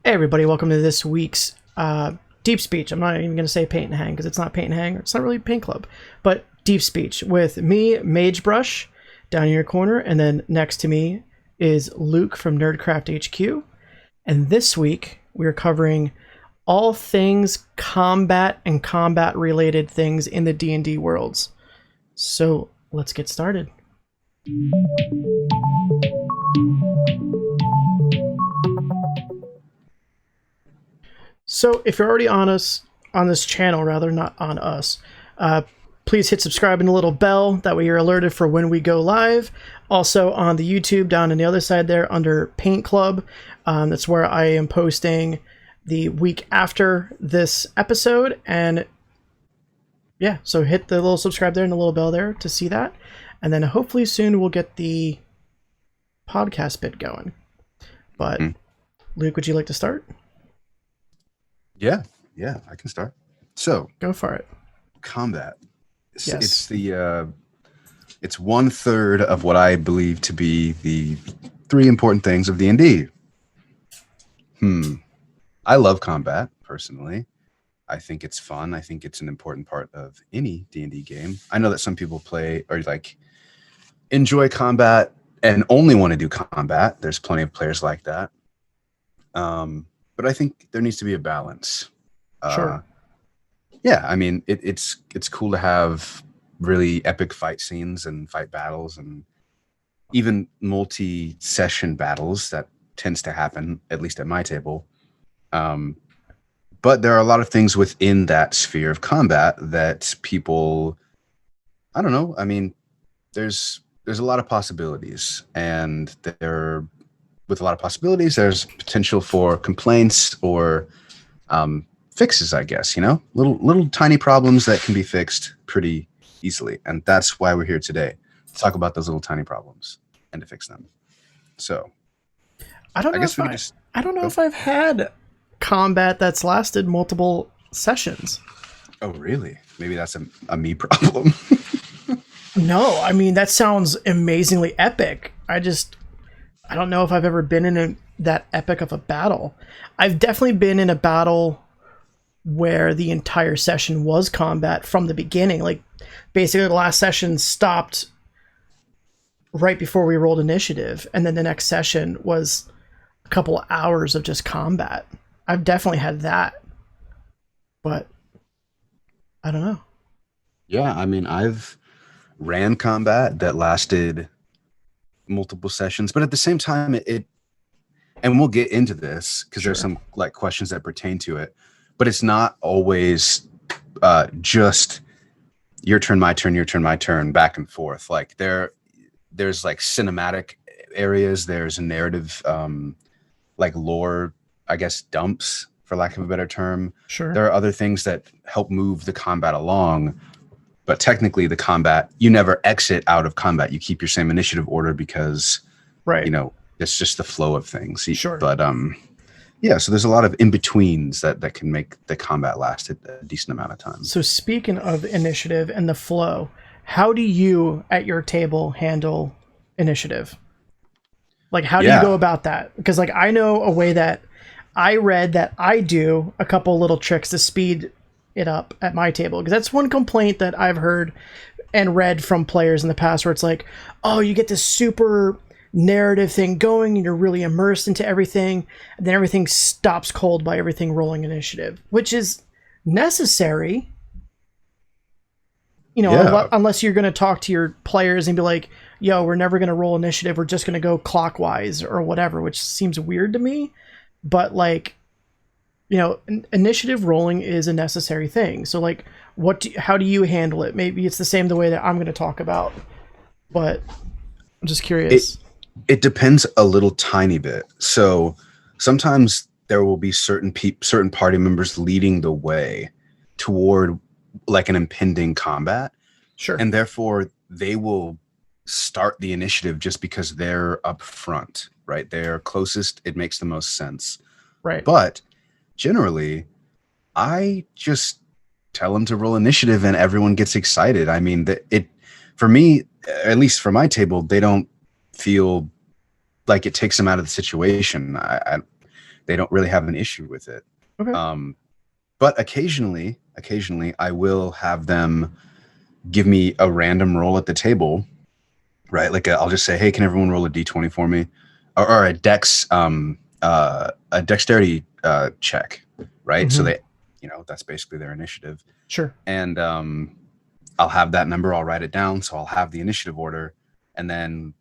Hey everybody, welcome to this week's Deep Speech. I'm not even going to say Paint and Hang because it's not Paint and Hang. It's not really Paint Club, but Deep Speech with me, Magebrush, down in your corner, and then next to me is Luke from Nerdcraft HQ. And this week we're covering all things combat and combat-related things in the D&D worlds. So let's get started. So if you're already on this channel, rather not on us, please hit subscribe and the little bell. That way you're alerted for when we go live. Also on the YouTube down on the other side there under Paint Club. That's where I am posting the week after this episode. And yeah, so hit the little subscribe there and the little bell there to see that. And then hopefully soon we'll get the podcast bit going. But Luke, would you like to start? Yeah, I can start. So go for it. Combat. Yes. It's 1/3 of what I believe to be the three important things of D&D. I love combat personally. I think it's fun. I think it's an important part of any D&D game. I know that some people play or like enjoy combat and only want to do combat. There's plenty of players like that. But I think there needs to be a balance. Sure. Yeah, I mean, it's cool to have really epic fight scenes and fight battles and even multi-session battles. That tends to happen, at least at my table. But there are a lot of things within that sphere of combat that people, I don't know. I mean, there's a lot of possibilities, and with a lot of possibilities, there's potential for complaints or fixes, I guess, little tiny problems that can be fixed pretty easily. And that's why we're here today, to talk about those little tiny problems and to fix them. So I don't know if I've had combat that's lasted multiple sessions. Oh, really? Maybe that's a me problem. No, I mean, that sounds amazingly epic. I don't know if I've ever been in that epic of a battle. I've definitely been in a battle where the entire session was combat from the beginning. Like, basically the last session stopped right before we rolled initiative, and then the next session was a couple of hours of just combat. I've definitely had that, but I don't know. Yeah, I mean, I've ran combat that lasted multiple sessions, but at the same time, and we'll get into this because there's some like questions that pertain to it, but it's not always just your turn, my turn, back and forth. Like there's like cinematic areas, there's narrative, like lore, I guess, dumps, for lack of a better term. Sure. There are other things that help move the combat along, but technically the combat, you never exit out of combat. You keep your same initiative order because, right, it's just the flow of things. Sure. But yeah, so there's a lot of in-betweens that can make the combat last a decent amount of time. So speaking of initiative and the flow, how do you at your table handle initiative? Like, how do you go about that? Because like, I know a way that I read that I do a couple little tricks to speed it up at my table, because that's one complaint that I've heard and read from players in the past, where it's like, oh, you get this super narrative thing going and you're really immersed into everything, and then everything stops cold by everything rolling initiative, which is necessary, unless you're going to talk to your players and be like, yo, we're never going to roll initiative, we're just going to go clockwise or whatever, which seems weird to me. But like, initiative rolling is a necessary thing. So like, how do you handle it? Maybe it's the same the way that I'm going to talk about, but I'm just curious. It depends a little tiny bit. So sometimes there will be certain party members leading the way toward like an impending combat. Sure. And therefore they will start the initiative just because they're up front, right? They're closest. It makes the most sense. Right. But generally, I just tell them to roll initiative and everyone gets excited. I mean, for me, at least for my table, they don't feel like it takes them out of the situation. they don't really have an issue with it. Okay. But occasionally I will have them give me a random roll at the table, right? Like I'll just say, hey, can everyone roll a d20 for me, or a dexterity check, right? So they, that's basically their initiative. Sure. And I'll have that number, I'll write it down, so I'll have the initiative order, and then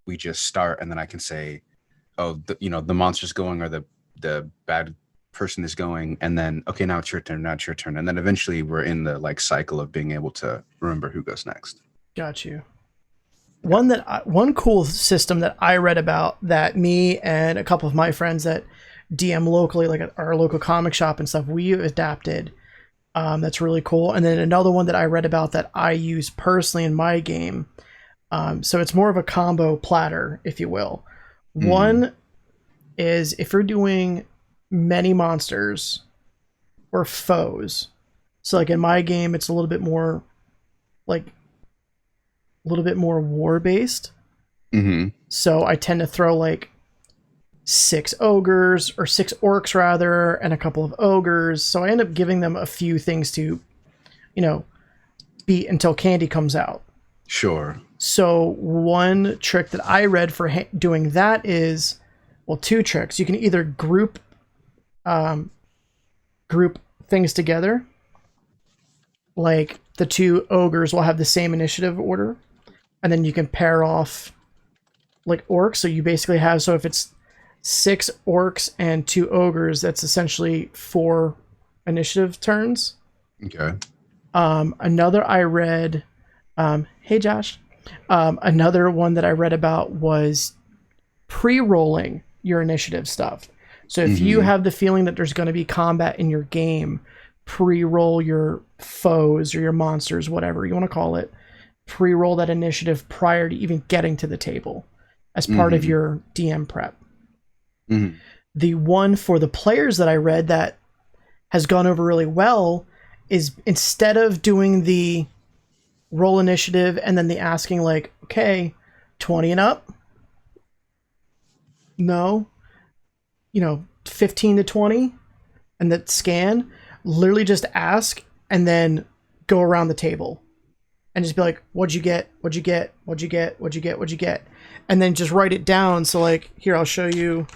we just start, and then I can say, oh, the monster's going, or the bad person is going, and then, okay, now it's your turn, and then eventually we're in the like cycle of being able to remember who goes next. Got you. One cool system that I read about that me and a couple of my friends that DM locally, like at our local comic shop and stuff, we adapted. That's really cool. And then another one that I read about that I use personally in my game. So it's more of a combo platter, if you will. One is if you're doing many monsters or foes. So like in my game, it's a little bit more war based. So I tend to throw like 6 ogres or 6 orcs rather, and a couple of ogres. So I end up giving them a few things to, beat until candy comes out. Sure. So one trick that I read for doing that is, well, 2 tricks. You can either group things together. Like the 2 ogres will have the same initiative order, and then you can pair off like orcs. So you basically have, so if it's 6 orcs and 2 ogres, that's essentially 4 initiative turns. Okay. Another I read, hey Josh, another one that I read about was pre-rolling your initiative stuff. So if you have the feeling that there's going to be combat in your game, pre-roll your foes or your monsters, whatever you want to call it, pre-roll that initiative prior to even getting to the table as part of your DM prep. The one for the players that I read that has gone over really well is, instead of doing the roll initiative and then the asking like, okay, 20 and up, no, 15 to 20, and that scan, literally just ask and then go around the table and just be like, what'd you get, and then just write it down. So like, here, I'll show you.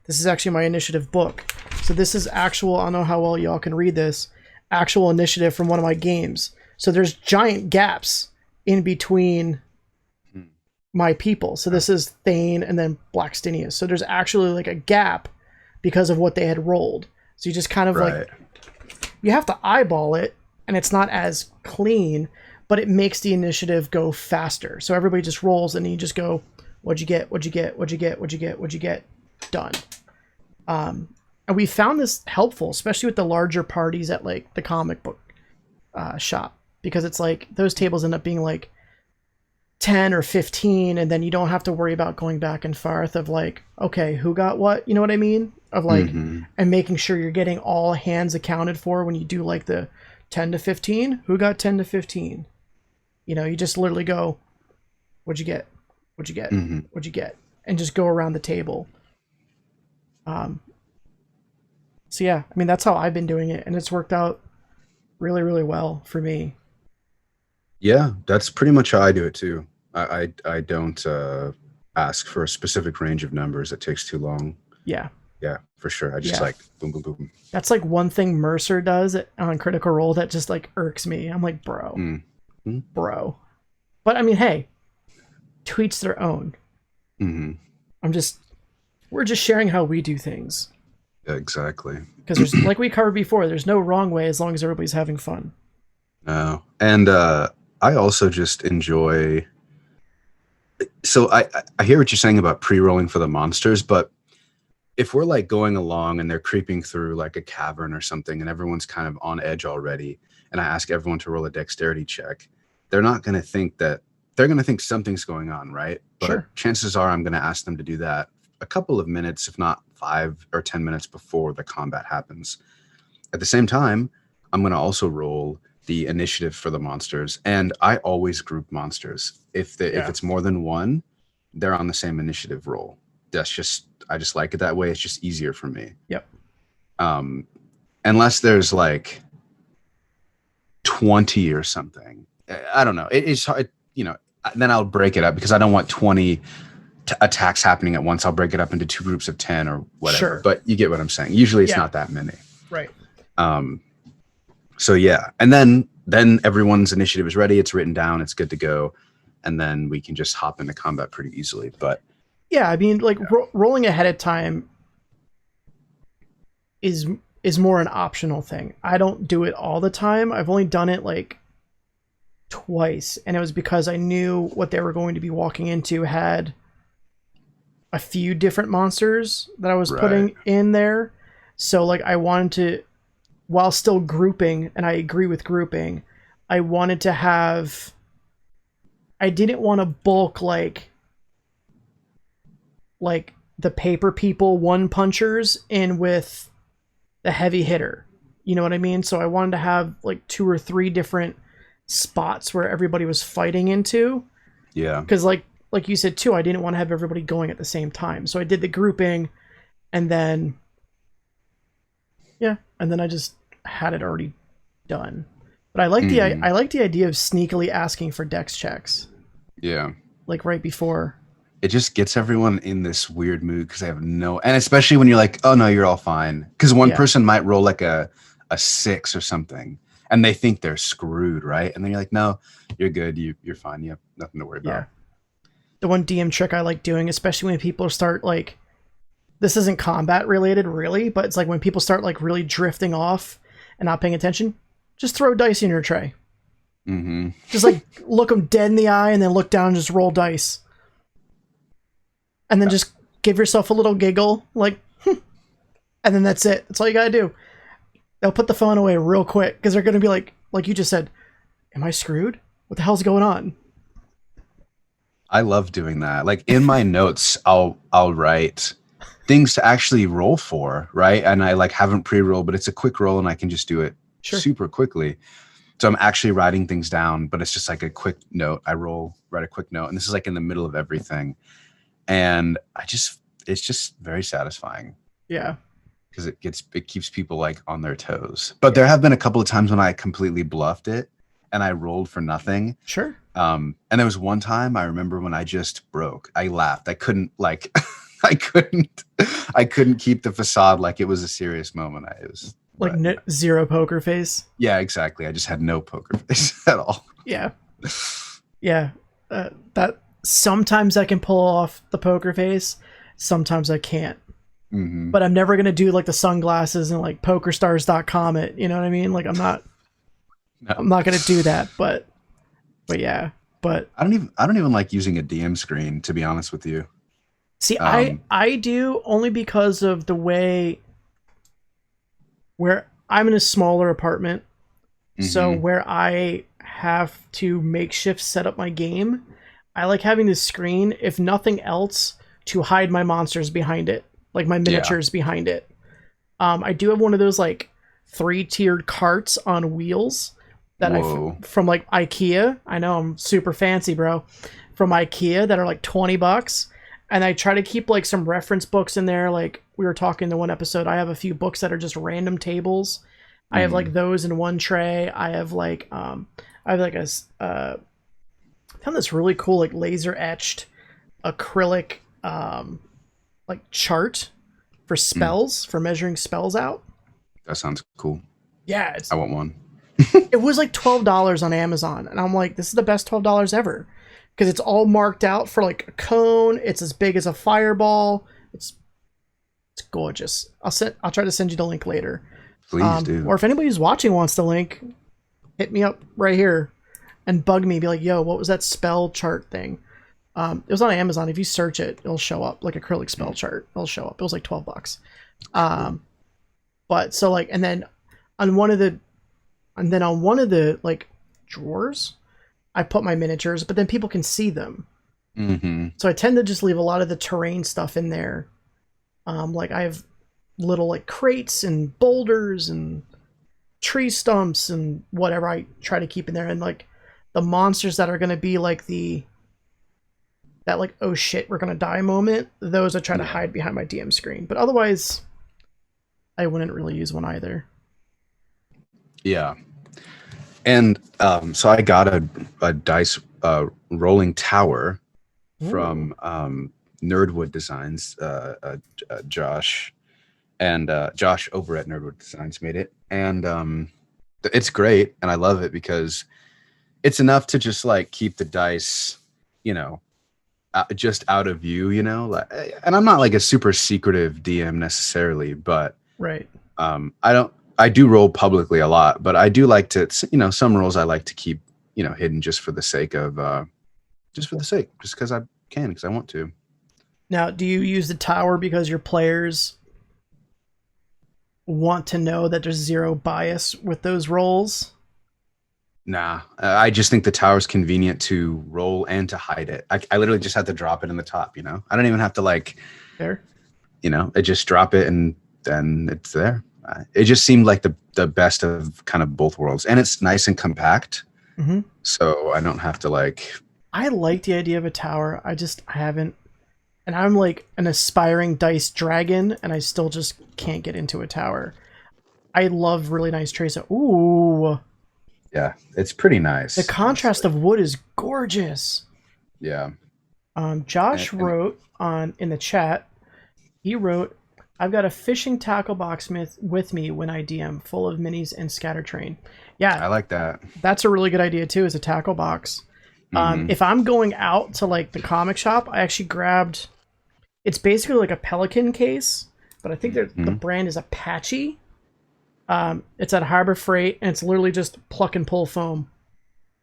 This is actually my initiative book. So this is actual, I don't know how well y'all can read this, actual initiative from one of my games. So there's giant gaps in between my people. So this is Thane and then Blackstinius. So there's actually like a gap because of what they had rolled. So you just kind of like, you have to eyeball it, and it's not as clean, but it makes the initiative go faster. So everybody just rolls, and you just go, what'd you get? Done. And we found this helpful, especially with the larger parties at like the comic book shop, because it's like those tables end up being like 10 or 15, and then you don't have to worry about going back and forth of like, okay, who got what, you know what I mean, of like, and making sure you're getting all hands accounted for when you do like the 10 to 15, who got 10 to 15, you just literally go, what'd you get, and just go around the table. So yeah, I mean, that's how I've been doing it, and it's worked out really, really well for me. Yeah, that's pretty much how I do it too. I don't ask for a specific range of numbers. It takes too long. Yeah, for sure. I just like boom, boom, boom. That's like one thing Mercer does on Critical Role that just like irks me. I'm like, bro. But I mean, hey, to each their own. We're just sharing how we do things. Yeah, exactly. Because there's, like we covered before, there's no wrong way as long as everybody's having fun. No, and I also just enjoy. So I hear what you're saying about pre-rolling for the monsters, but if we're like going along and they're creeping through like a cavern or something, and everyone's kind of on edge already, and I ask everyone to roll a dexterity check, they're not going to think that. They're going to think something's going on, right? But chances are I'm going to ask them to do that a couple of minutes, if not 5 or 10 minutes before the combat happens. At the same time, I'm going to also roll the initiative for the monsters, and I always group monsters. If it's more than one, they're on the same initiative roll. I just like it that way. It's just easier for me. Yep. Unless there's like 20 or something. I don't know. It's hard, then I'll break it up because I don't want 20 attacks happening at once. I'll break it up into 2 groups of 10 or whatever. Sure. But you get what I'm saying. Usually it's not that many. Right. So yeah. And then everyone's initiative is ready. It's written down. It's good to go. And then we can just hop into combat pretty easily. But yeah, I mean, like rolling ahead of time is more an optional thing. I don't do it all the time. I've only done it like twice, and it was because I knew what they were going to be walking into had a few different monsters that I was putting in there. So like I wanted to, while still grouping, and I agree with grouping, I wanted to have, I didn't want to bulk like the paper people one punchers in with the heavy hitter. You know what I mean? So I wanted to have like 2 or 3 different spots where everybody was fighting into. Yeah. Because like you said too, I didn't want to have everybody going at the same time. So I did the grouping, and then I just had it already done. But I like I like the idea of sneakily asking for dex checks. Yeah. Like right before. It just gets everyone in this weird mood because they have and especially when you're like, oh no, you're all fine. Because one person might roll like a 6 or something, and they think they're screwed, right? And then you're like, no, you're good. You're fine. You have nothing to worry about. The one DM trick I like doing, especially when people start like, this isn't combat related really, but it's like when people start like really drifting off and not paying attention, just throw dice in your tray. Mm-hmm. Just like look them dead in the eye and then look down and just roll dice. And then just give yourself a little giggle, like, and then that's it. That's all you gotta do. They'll put the phone away real quick because they're gonna be like you just said, am I screwed? What the hell's going on? I love doing that. Like in my notes, I'll write things to actually roll for, right? And I like haven't pre-rolled, but it's a quick roll and I can just do it super quickly. So I'm actually writing things down, but it's just like a quick note. Write a quick note, and this is like in the middle of everything. And it's just very satisfying. Yeah. Because it keeps people like on their toes. But there have been a couple of times when I completely bluffed it and I rolled for nothing. Sure. And there was one time I remember when I just broke. I laughed. I couldn't like I couldn't keep the facade like it was a serious moment. Zero poker face. Yeah, exactly. I just had no poker face at all. Yeah. Yeah. That sometimes I can pull off the poker face. Sometimes I can't. Mm-hmm. But I'm never going to do like the sunglasses and like pokerstars.com it. You know what I mean? Like I'm not going to do that, but yeah, but I don't even like using a DM screen, to be honest with you. See, I do only because of the way where I'm in a smaller apartment. Mm-hmm. So where I have to makeshift set up my game, I like having this screen, if nothing else, to hide my monsters behind it, like my miniatures behind it. I do have one of those like 3-tiered carts on wheels that from like IKEA. I know I'm super fancy, bro. From IKEA that are like $20. And I try to keep like some reference books in there. Like we were talking in one episode, I have a few books that are just random tables. I have like those in one tray. I have like I found this really cool like laser etched acrylic like chart for spells, for measuring spells out. That sounds cool. Yeah, I want one. It was like $12 on Amazon, and I'm like, this is the best $12 ever, because it's all marked out for like a cone. It's as big as a fireball. It's gorgeous. I'll try to send you the link later. Please do. Or if anybody who's watching wants the link, hit me up right here and bug me. Be like, yo, what was that spell chart thing? It was on Amazon. If you search it, it'll show up, like acrylic spell chart. It'll show up. It was like $12. But so like, and then on one of the like drawers, I put my miniatures, but then people can see them. Mm-hmm. So I tend to just leave a lot of the terrain stuff in there. Like I have little like crates and boulders and tree stumps and whatever I try to keep in there. And like the monsters that are going to be like the that like, oh shit, we're gonna die moment, those I try to hide behind my DM screen. But otherwise, I wouldn't really use one either. Yeah. And so I got a dice rolling tower from Nerdwood Designs. Josh over at Nerdwood Designs made it, and it's great, and I love it because it's enough to just like keep the dice, just out of view, and I'm not like a super secretive DM necessarily, but right. I do roll publicly a lot, but I do like to, some rolls I like to keep, hidden just for the sake of, just because I can, because I want to. Now, do you use the tower because your players want to know that there's zero bias with those rolls? Nah, I just think the tower's convenient to roll and to hide it. I literally just have to drop it in the top, I don't even have to like, Fair. I just drop it and then it's there. It just seemed like the best of kind of both worlds, and it's nice and compact, so I don't have to like. I like the idea of a tower. I haven't, and I'm like an aspiring dice dragon, and I still just can't get into a tower. I love really nice trays. Ooh, yeah, it's pretty nice. The contrast of wood is gorgeous. Yeah. Josh wrote in the chat. He wrote, I've got a fishing tackle box with me when I DM, full of minis and scatter train. Yeah, I like that. That's a really good idea too, is a tackle box. If I'm going out to like the comic shop, I actually grabbed. It's basically like a Pelican case, but I think the brand is Apache. It's at Harbor Freight, and it's literally just pluck and pull foam.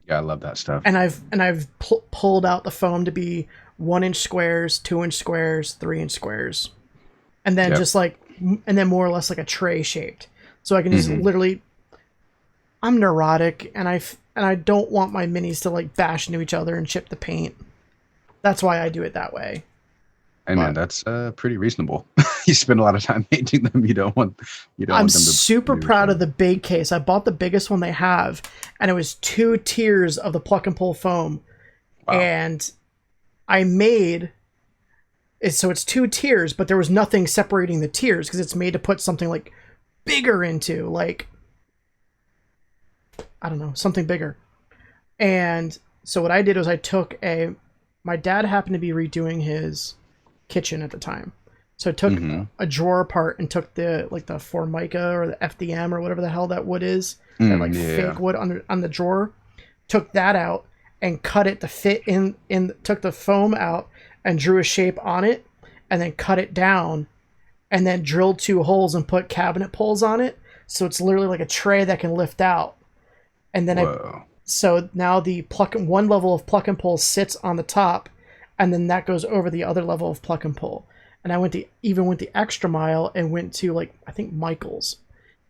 Yeah, I love that stuff. And I've pulled out the foam to be 1-inch squares, 2-inch squares, 3-inch squares. And then and then more or less like a tray shaped. So I can just literally, I'm neurotic, and I don't want my minis to like bash into each other and chip the paint. That's why I do it that way. Hey man, that's pretty reasonable. You spend a lot of time painting them. You don't want them to. I'm super proud of the big case. I bought the biggest one they have, and it was 2 tiers of the pluck and pull foam. Wow. And I made so it's 2 tiers, but there was nothing separating the tiers because it's made to put something like bigger into, like, I don't know, something bigger. And so what I did was I took my dad happened to be redoing his kitchen at the time. So I took a drawer apart and took the Formica or the FDM or whatever the hell that wood is, that fake wood on the drawer. Took that out and cut it to fit in, took the foam out and drew a shape on it, and then cut it down, and then drilled 2 holes and put cabinet poles on it. So it's literally like a tray that can lift out. And then so now the one level of pluck and pull sits on the top, and then that goes over the other level of pluck and pull. And I went the extra mile and went to like, I think Michael's,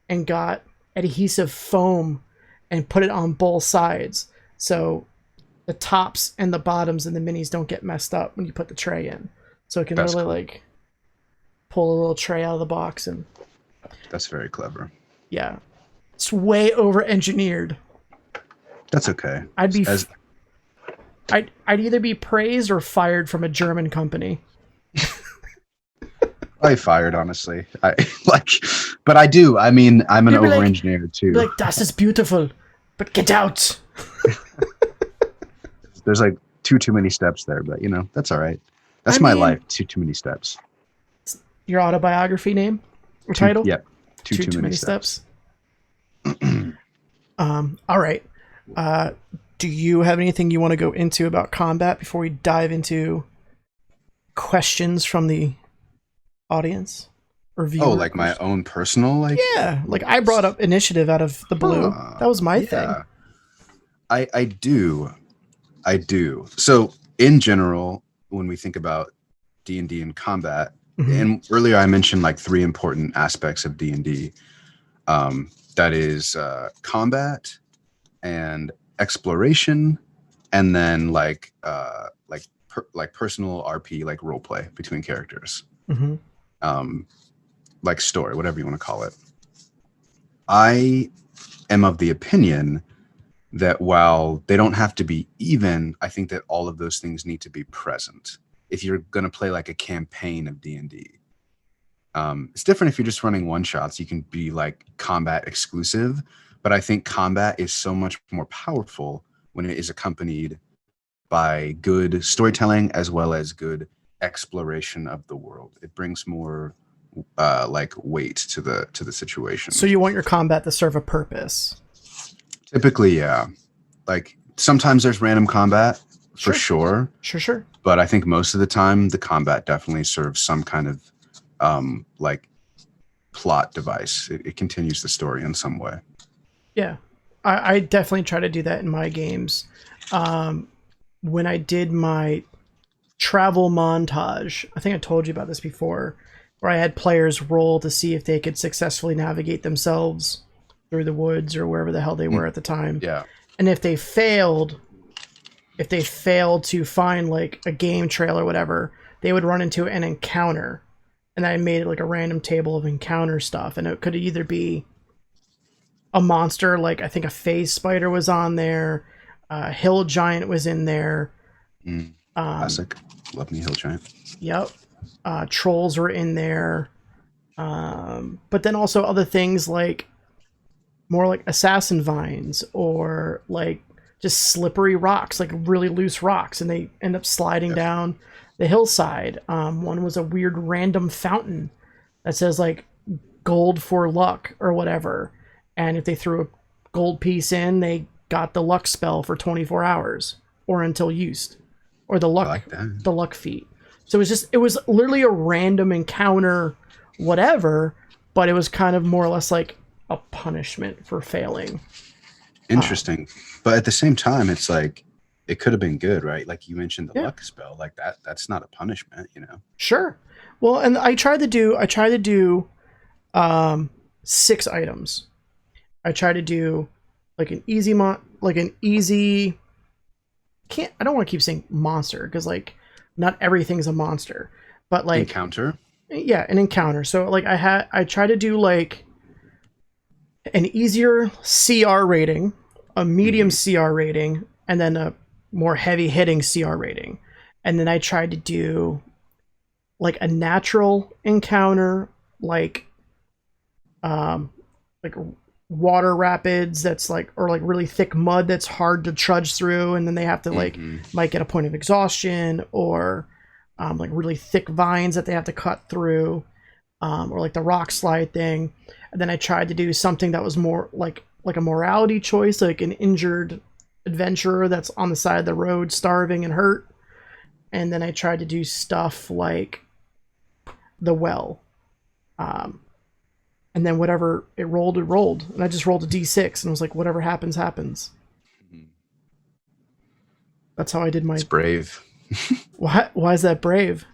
and got adhesive foam and put it on both sides. So the tops and the bottoms and the minis don't get messed up when you put the tray in. So it can really like pull a little tray out of the box. And that's very clever. Yeah. It's way over engineered. That's okay. I'd either be praised or fired from a German company. I fired, honestly. But I do. I mean, I'm an over-engineer too. Like, das is beautiful, but get out. There's like too many steps there, but that's all right. That's my life. Too many steps. Your autobiography name or title? Yep. Too many steps. All right. Do you have anything you want to go into about combat before we dive into questions from the audience or viewers? Oh, like my own personal Yeah, like I brought up initiative out of the blue. That was my thing. I do. So in general, when we think about D&D and combat, and earlier I mentioned like 3 important aspects of D&D. That is combat and exploration, and then personal RP, like role play between characters. Like story, whatever you want to call it. I am of the opinion that while they don't have to be even, I think that all of those things need to be present. If you're going to play like a campaign of D&D, it's different if you're just running one shots. You can be like combat exclusive, but I think combat is so much more powerful when it is accompanied by good storytelling as well as good exploration of the world. It brings more like weight to the situation. So you want your combat to serve a purpose? Typically, yeah. Like sometimes there's random combat for sure. Sure. But I think most of the time the combat definitely serves some kind of like plot device. It continues the story in some way. Yeah, I definitely try to do that in my games. When I did my travel montage, I think I told you about this before, where I had players roll to see if they could successfully navigate themselves through the woods or wherever the hell they were at the time. Yeah. And if they failed to find like a game trail or whatever, they would run into an encounter. And I made like a random table of encounter stuff. And it could either be a monster, like I think a phase spider was on there, hill giant was in there. Classic. Love me hill giant. Yep. Trolls were in there. But then also other things like more like assassin vines or like just slippery rocks, like really loose rocks, and they end up sliding down the hillside. One was a weird random fountain that says like gold for luck or whatever. And if they threw a gold piece in, they got the luck spell for 24 hours or until used, or the luck feat. So it was literally a random encounter, whatever, but it was kind of more or less like a punishment for failing. Interesting. But at the same time, it's like, it could have been good, right? Like you mentioned the luck spell, like that's not a punishment, you know? Sure. Well, and I tried to do 6 items. I try to do like an easy I don't want to keep saying monster because like not everything's a monster, but like encounter. Yeah, an encounter. So like I try to do like an easier CR rating, a medium CR rating, and then a more heavy hitting CR rating. And then I tried to do like a natural encounter, like water rapids that's like, or like really thick mud that's hard to trudge through, and then they have to like might get a point of exhaustion, or like really thick vines that they have to cut through, or like the rock slide thing. And then I tried to do something that was more like a morality choice, like an injured adventurer that's on the side of the road starving and hurt. And then I tried to do stuff like the well, and then whatever it rolled, and I just rolled a d6 and was like, whatever happens happens. That's how I did my... It's brave. Why is that brave?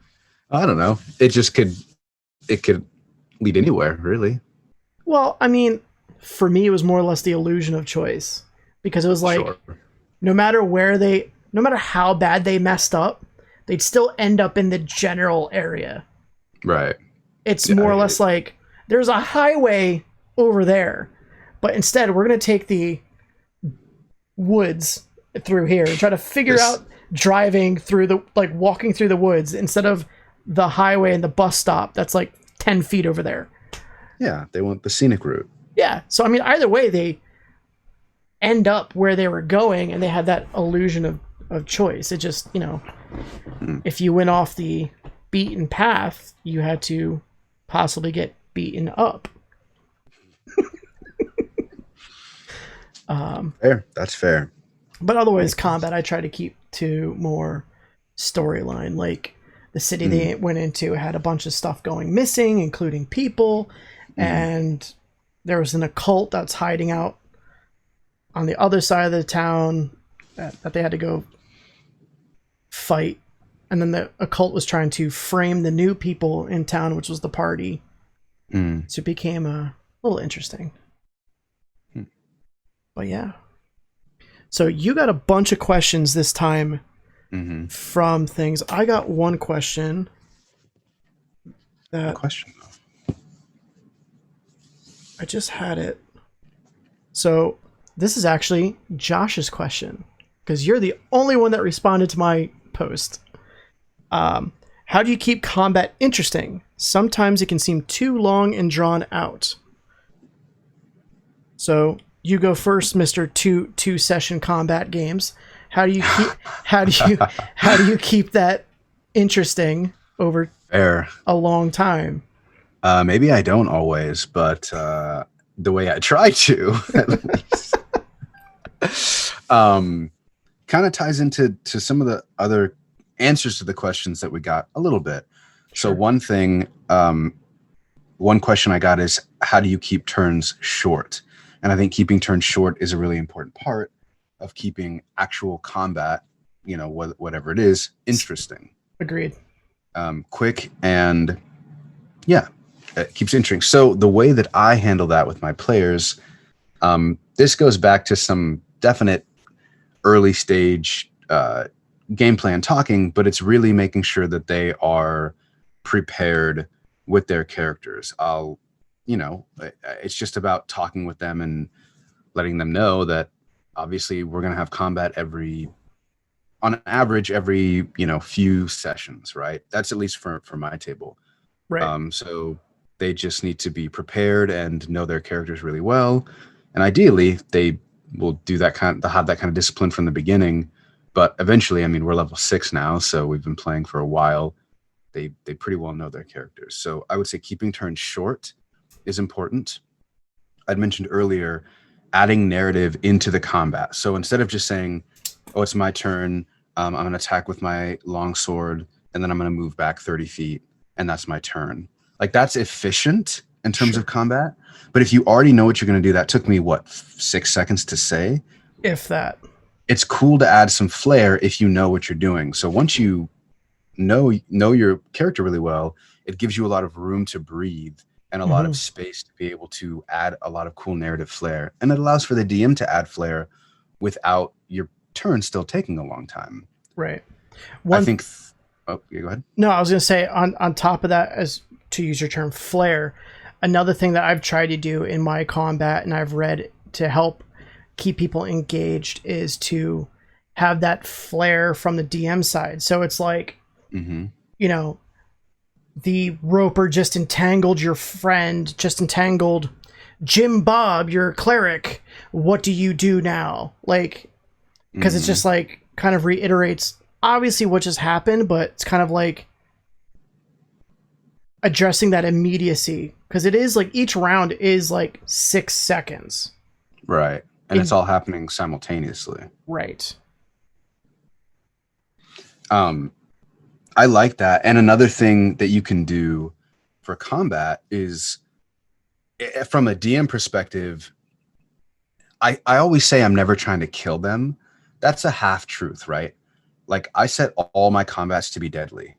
I don't know. It could lead anywhere, really. Well, I mean, for me, it was more or less the illusion of choice, because it was like, no matter how bad they messed up, they'd still end up in the general area. Right. It's more or less like, there's a highway over there, but instead we're going to take the woods through here and try to figure out driving through walking through the woods instead of the highway and the bus stop that's like 10 feet over there. Yeah, they want the scenic route. Yeah, so I mean, either way, they end up where they were going, and they had that illusion of choice. It just, if you went off the beaten path, you had to possibly get beaten up. Fair. That's fair. But otherwise, combat I try to keep to more storyline. Like the city they went into had a bunch of stuff going missing, including people, and there was an occult that's hiding out on the other side of the town that they had to go fight. And then the occult was trying to frame the new people in town, which was the party. So it became a little interesting. But yeah. So you got a bunch of questions this time from things. I got one question. I just had it. So This is actually Josh's question because you're the only one that responded to my post. How do you keep combat interesting? Sometimes it can seem too long and drawn out. So you go first, Mister Two Session Combat Games. How do you keep that interesting over a long time? Maybe I don't always, but the way I try to, at least, kind of ties into some of the other answers to the questions that we got a little bit. Sure. So one question I got is, how do you keep turns short? And I think keeping turns short is a really important part of keeping actual combat, whatever it is, interesting. Agreed. Quick and it keeps interesting. So the way that I handle that with my players, this goes back to some definite early stage game plan talking, but it's really making sure that they are prepared with their characters. It's just about talking with them and letting them know that obviously we're going to have combat on average every few sessions, right? That's at least for my table. Right. So they just need to be prepared and know their characters really well, and ideally they will do that have that kind of discipline from the beginning. But eventually, I mean, we're level 6 now, so we've been playing for a while. They pretty well know their characters. So I would say keeping turns short is important. I'd mentioned earlier adding narrative into the combat. So instead of just saying, "Oh, it's my turn. I'm going to attack with my longsword, and then I'm going to move back 30 feet, and that's my turn." Like, that's efficient in terms of combat. But if you already know what you're going to do, that took me 6 seconds to say. If that. It's cool to add some flair if you know what you're doing. So once you know your character really well, it gives you a lot of room to breathe and a lot of space to be able to add a lot of cool narrative flair. And it allows for the DM to add flair without your turn still taking a long time. Right. I think... go ahead. No, I was going to say, on top of that, as to use your term, flair, another thing that I've tried to do in my combat and I've read to help keep people engaged is to have that flair from the DM side. So it's like, the roper just entangled your friend, just entangled Jim Bob, your cleric. What do you do now? Like, because it's just like kind of reiterates obviously what just happened, but it's kind of like addressing that immediacy, because it is like each round is like 6 seconds. Right. And it's all happening simultaneously. Right. I like that. And another thing that you can do for combat is, from a DM perspective, I always say I'm never trying to kill them. That's a half truth, right? Like, I set all my combats to be deadly.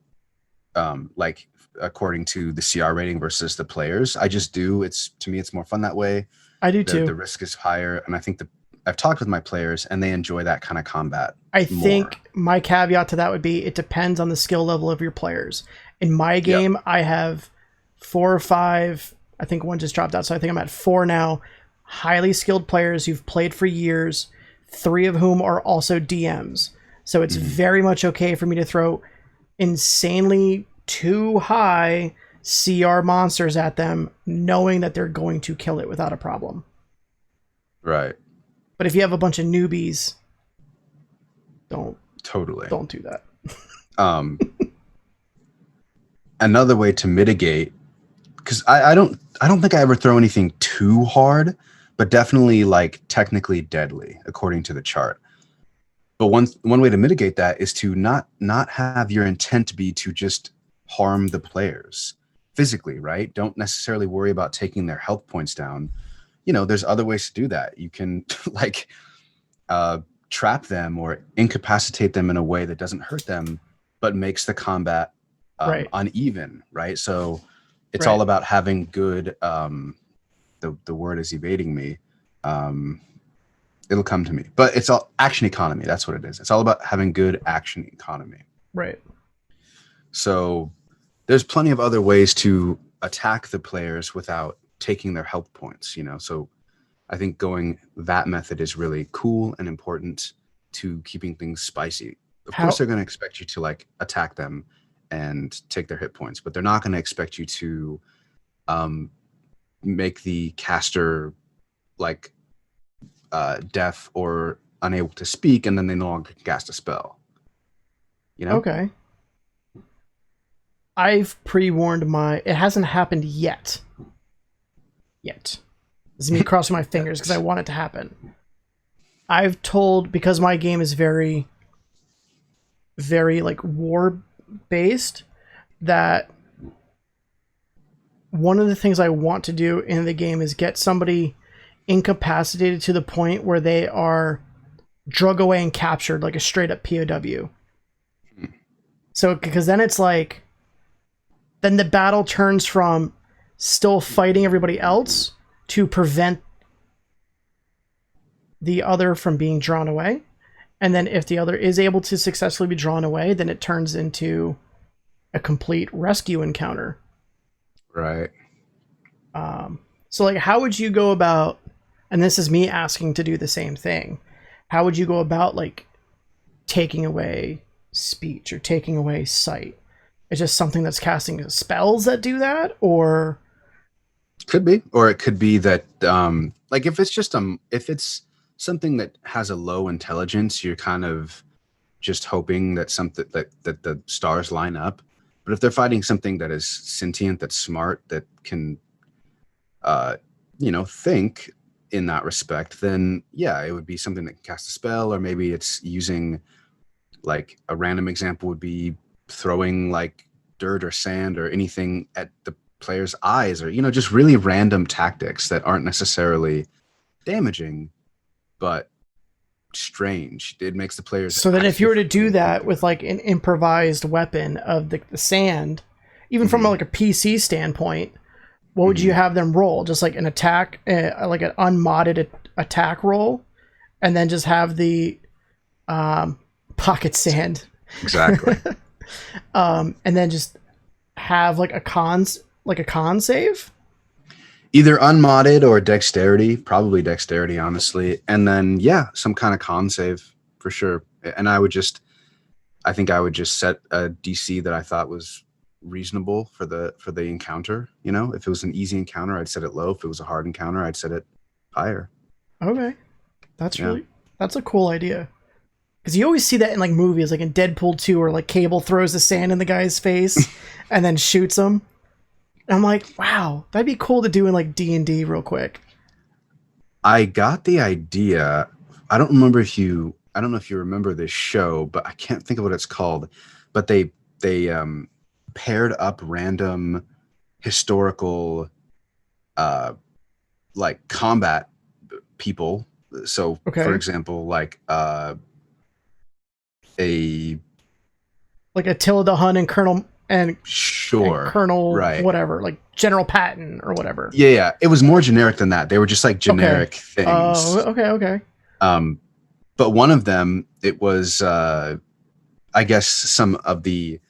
Like, according to the CR rating versus the players. I just do. To me, it's more fun that way. I do too. The risk is higher, and I think I've talked with my players, and they enjoy that kind of combat. I think my caveat to that would be it depends on the skill level of your players. In my game, I have 4 or 5. I think one just dropped out, so I think I'm at 4 now. Highly skilled players who've played for years, 3 of whom are also DMs. So it's very much okay for me to throw insanely too high CR monsters at them, knowing that they're going to kill it without a problem. Right. But if you have a bunch of newbies, don't do that. Another way to mitigate, because I don't think I ever throw anything too hard, but definitely like technically deadly according to the chart. But one way to mitigate that is to not have your intent be to just harm the players physically, right? Don't necessarily worry about taking their health points down. There's other ways to do that. You can trap them or incapacitate them in a way that doesn't hurt them, but makes the combat uneven, right? So it's all about having good, the word is evading me. It'll come to me, but it's all action economy. That's what it is. It's all about having good action economy. Right. So there's plenty of other ways to attack the players without taking their health points, So I think going that method is really cool and important to keeping things spicy. Of course, they're going to expect you to like attack them and take their hit points, but they're not going to expect you to make the caster like deaf or unable to speak, and then they no longer can cast a spell. You know? Okay. I've pre-warned it hasn't happened yet. This is me crossing my fingers because I want it to happen. I've told, because my game is very, very like war based, that one of the things I want to do in the game is get somebody incapacitated to the point where they are drug away and captured, like a straight up POW. So, because then it's like, then the battle turns from still fighting everybody else to prevent the other from being drawn away. And then if the other is able to successfully be drawn away, then it turns into a complete rescue encounter. Right. So like, how would you go about, and this is me asking to do the same thing, how would you go about like taking away speech or taking away sight? It's just something that's casting spells that do that, or could be, or it could be that like if it's just if it's something that has a low intelligence, you're kind of just hoping that something that the stars line up. But if they're fighting something that is sentient, that's smart, that can think in that respect, then yeah, it would be something that can cast a spell. Or maybe it's using, like, a random example would be throwing like dirt or sand or anything at the player's eyes, or just really random tactics that aren't necessarily damaging but strange. It makes the players, so that if you were to do that with like an improvised weapon of the sand, even from like a PC standpoint, what would you have them roll? Just like an attack, like an unmodded attack roll, and then just have the pocket sand. Exactly. And then just have like a con save. Either unmodded or dexterity, probably dexterity, honestly. And then, yeah, some kind of con save for sure. And I would just set a DC that I thought was reasonable for the encounter. If it was an easy encounter, I'd set it low. If it was a hard encounter, I'd set it higher. Okay. That's a cool idea. Because you always see that in like movies, like in Deadpool 2, where like Cable throws the sand in the guy's face and then shoots him. I'm like, wow, that'd be cool to do in like D&D real quick. I got the idea. I don't know if you remember this show, but I can't think of what it's called. But they paired up random historical like combat people. So for example, like Attila the Hun and Colonel and Colonel right, whatever, like General Patton or whatever. Yeah, it was more generic than that. They were just like generic things. Oh, okay. But one of them, it was I guess some of the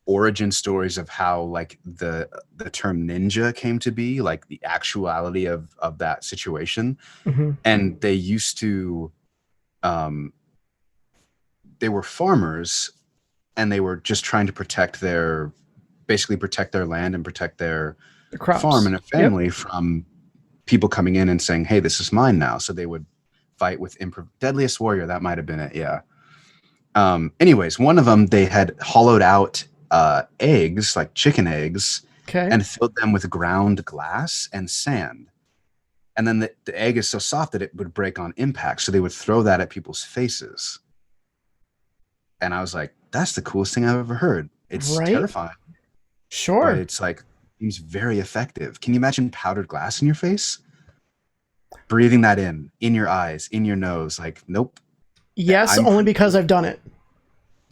origin stories of how like the term ninja came to be, like the actuality of that situation. And they used to they were farmers, and they were just trying to protect their land and protect their farm and their family from people coming in and saying, hey, this is mine now. So they would fight with Deadliest Warrior. That might've been it. Yeah. Anyways, one of them, they had hollowed out eggs, like chicken eggs, and filled them with ground glass and sand. And then the egg is so soft that it would break on impact. So they would throw that at people's faces. And I was like, that's the coolest thing I've ever heard. It's terrifying. Sure. But it's like, seems very effective. Can you imagine powdered glass in your face? Breathing that in your eyes, in your nose. Like, nope. Yes, only because I've done it.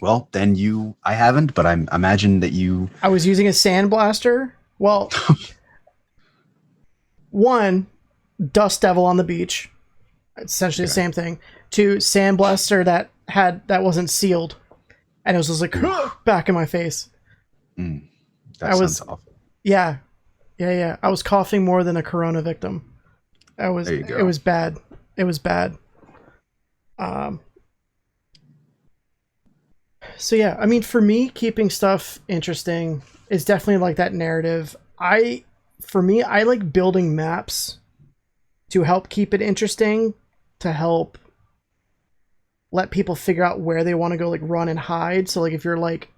Well, then I haven't, but I imagine that you... I was using a sand blaster. Well, one, Dust Devil on the beach. It's essentially the same thing. Two, sand blaster that wasn't sealed. And it was just like, back in my face. That sounds awful. Yeah. I was coughing more than a corona victim. There you go. It was bad. It was bad. So yeah, I mean, for me, keeping stuff interesting is definitely like that narrative. For me, I like building maps to help keep it interesting, to help let people figure out where they want to go, like run and hide. So like if you're like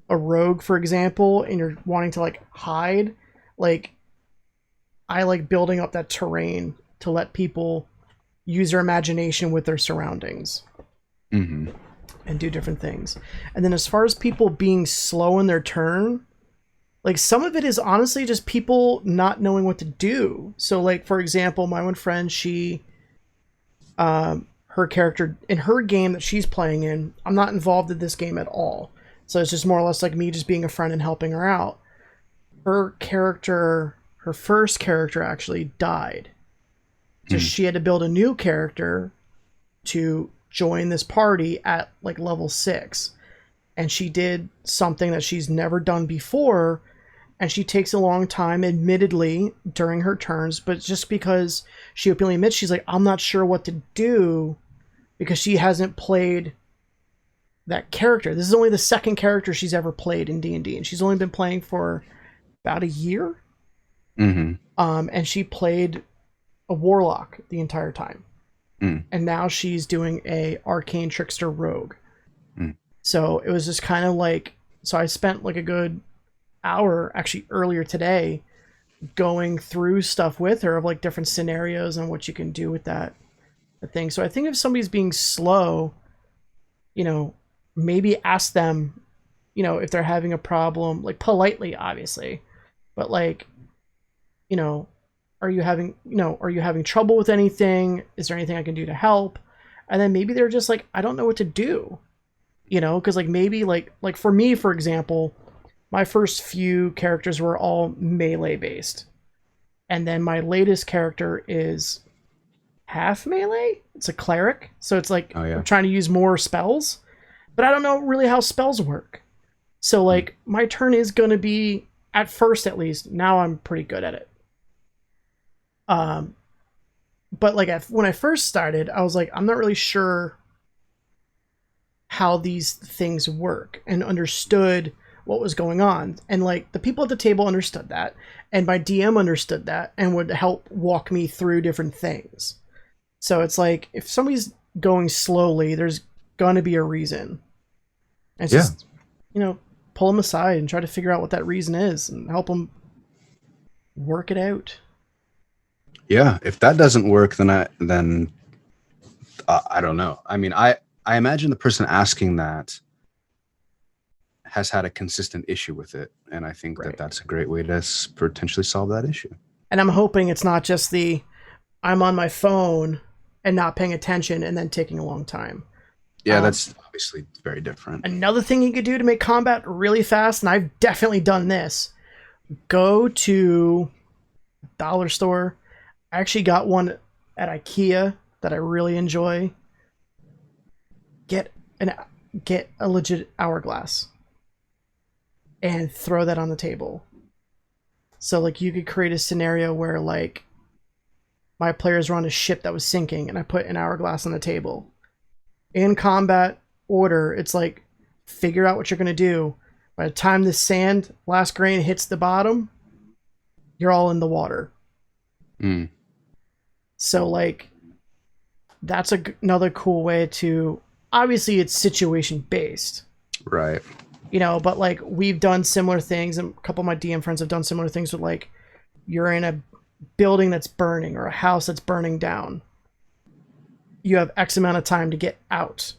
a rogue, for example, and you're wanting to like hide, like I like building up that terrain to let people use their imagination with their surroundings. Mm-hmm. And do different things. And then as far as people being slow in their turn, like some of it is honestly just people not knowing what to do. So like, for example, my one friend, she, her character in her game that she's playing in, I'm not involved in this game at all. So it's just more or less like me just being a friend and helping her out. Her character, her first character actually died. So she had to build a new character to join this party at like level 6, and she did something that she's never done before, and she takes a long time admittedly during her turns, but just because she openly admits, she's like, I'm not sure what to do, because she hasn't played that character. This is only the second character she's ever played in D&D, and she's only been playing for about a year. Mm-hmm. And she played a warlock the entire time. And now she's doing a arcane trickster rogue. So it was just kind of like, so I spent like a good hour actually earlier today going through stuff with her of like different scenarios and what you can do with that thing. So I think if somebody's being slow, you know, maybe ask them, you know, if they're having a problem, like politely, obviously, but like, you know, are you having trouble with anything? Is there anything I can do to help? And then maybe they're just like, I don't know what to do, you know, because like maybe like for me, for example, my first few characters were all melee based, and then my latest character is half melee. It's a cleric, so it's like I'm trying to use more spells, but I don't know really how spells work. So like my turn is gonna be, at first at least, now I'm pretty good at it. But like when I first started, I was like, I'm not really sure how these things work, and understood what was going on. And like the people at the table understood that, and my DM understood that, and would help walk me through different things. So it's like, if somebody's going slowly, there's gonna be a reason. And it's just, you know, pull them aside and try to figure out what that reason is and help them work it out. Yeah, if that doesn't work, then I don't know. I mean, I imagine the person asking that has had a consistent issue with it, and I think that that's a great way to potentially solve that issue. And I'm hoping it's not just the I'm on my phone and not paying attention and then taking a long time. Yeah, that's obviously very different. Another thing you could do to make combat really fast, and I've definitely done this, go to a dollar store. I actually got one at IKEA that I really enjoy. Get a legit hourglass and throw that on the table. So like you could create a scenario where like my players were on a ship that was sinking, and I put an hourglass on the table. In combat order, it's like, figure out what you're going to do. By the time the sand last grain hits the bottom, you're all in the water. So like that's another cool way to, obviously it's situation based, right? You know, but like we've done similar things, and a couple of my DM friends have done similar things with like, you're in a building that's burning or a house that's burning down. You have X amount of time to get out.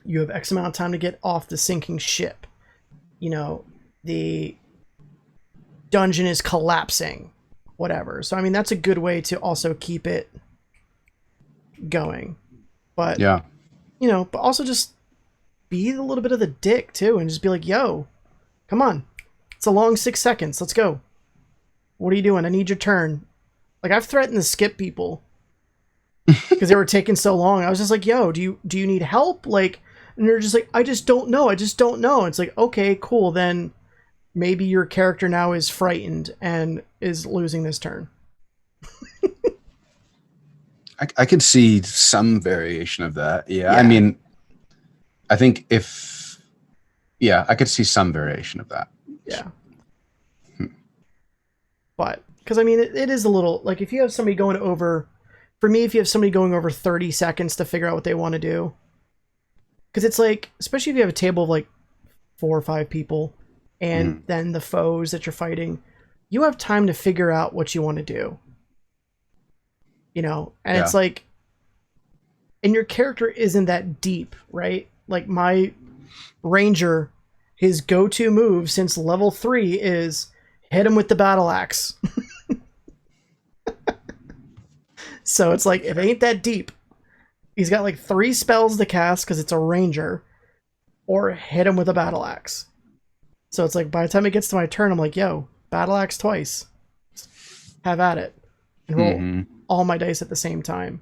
You have X amount of time to get off the sinking ship. You know, the dungeon is collapsing, whatever. So, I mean, that's a good way to also keep it going. But, yeah, you know, but also just be a little bit of the dick too, and just be like, yo, come on. It's a long 6 seconds. Let's go. What are you doing? I need your turn. Like, I've threatened to skip people because they were taking so long. I was just like, yo, do you need help? Like, and they're just like, I just don't know. It's like, okay, cool. Then maybe your character now is frightened and is losing this turn. I could see some variation of that. Yeah. Yeah. I mean, I think I could see some variation of that. Yeah. But, because I mean, it is a little, like, if you have somebody going over, for me, if you have somebody going over 30 seconds to figure out what they want to do, because it's like, especially if you have a table of like 4 or 5 people, and then the foes that you're fighting, you have time to figure out what you want to do. You know, and it's like, and your character isn't that deep, right? Like my ranger, his go-to move since level 3 is hit him with the battle axe. So it's like, it ain't that deep. He's got like 3 spells to cast because it's a ranger, or hit him with a battle axe. So it's like, by the time it gets to my turn, I'm like, yo, battle axe twice. Have at it. And roll all my dice at the same time.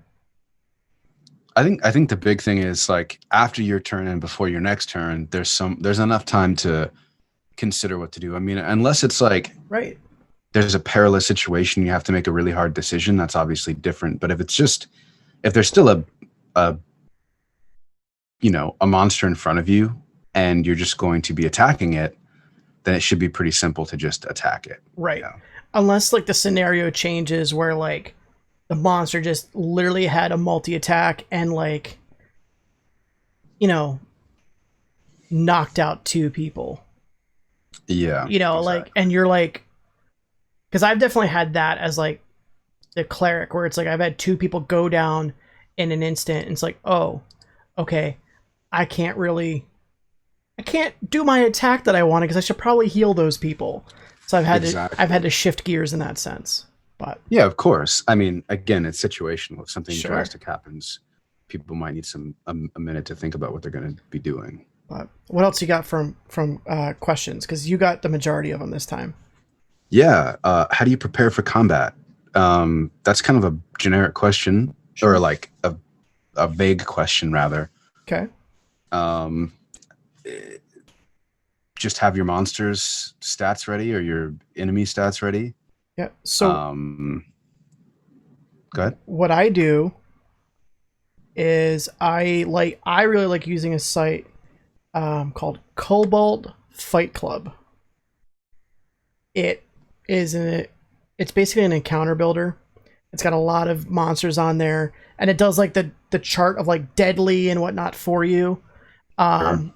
I think the big thing is, like, after your turn and before your next turn, there's enough time to consider what to do. I mean, unless it's like there's a perilous situation, you have to make a really hard decision, that's obviously different. But if there's still a monster in front of you and you're just going to be attacking it, then it should be pretty simple to just attack it. Right. Unless like the scenario changes where like the monster just literally had a multi-attack and like, knocked out 2 people. Yeah. Exactly. Like, and you're like, because I've definitely had that as like the cleric, where it's like I've had 2 people go down in an instant, and it's like, oh, okay, I can't do my attack that I wanted because I should probably heal those people. So I've had to shift gears in that sense. But yeah, of course. I mean, again, it's situational. If something drastic happens, people might need a minute to think about what they're going to be doing. But what else you got from questions? Because you got the majority of them this time. Yeah. How do you prepare for combat? That's kind of a generic question, or like a vague question rather. Okay. Just have your monsters' stats ready or your enemy stats ready. Yeah. So go ahead. What I do is I really like using a site called Cobalt Fight Club. It's basically an encounter builder. It's got a lot of monsters on there, and it does like the chart of like deadly and whatnot for you. And